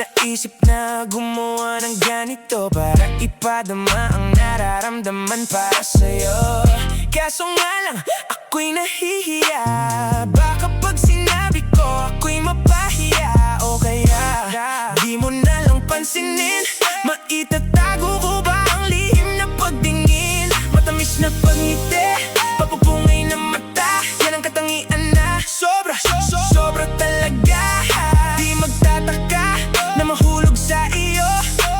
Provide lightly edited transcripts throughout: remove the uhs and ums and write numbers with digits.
Naisip na gumawa ng ganito para ipadama ang nararamdaman para sa'yo. Kaso nga lang, ako'y nahihiya. Baka pag sinabi ko, ako'y mapahiya. O kaya, di mo na lang pansinin. Maitatago ko ba ang lihim na pagtingin? Matamis na pagngiti, papupungay na mata. Yan ang katangian na sobra, sobra talaga. Di magtataka na mahulog sa iyo,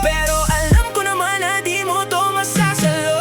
pero alam ko naman na di mo to masasalo.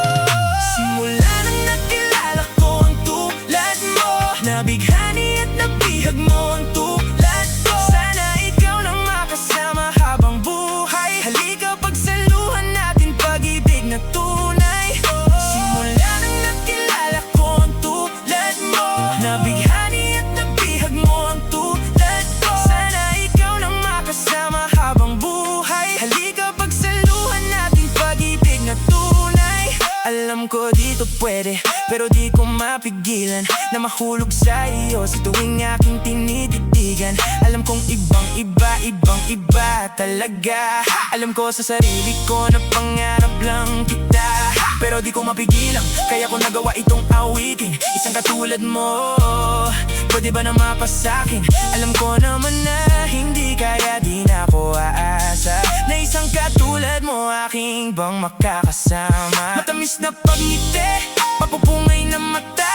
Simula nang nakilala ko ang tulad mo, nabighani at nabihag mo ang tulad ko. Sana ikaw lang makasama habang buhay. Halika pagsaluhan natin pag-ibig na tunay. Simula nang nakilala ko ang tulad mo, nabighani at nabihag mo ang tulad ko. Sana ikaw lang makasama habang buhay. Halika pagsaluhan natin pag-ibig na tunay. Alam ko dito pwede, pero di ko mapigilan na mahulog sa iyo sa tuwing aking tinititigan. Alam kong ibang-iba talaga. Alam ko sa sarili ko na pangarap lang kita, pero di ko mapigilan, kaya ko nagawa itong awitin. Isang katulad mo, pwede ba na mapasakin? Alam ko naman na hindi kaya di na ako aasa na isang katulad mo aking bang makakasama. Matamis na pagngiti, papupungay na mata.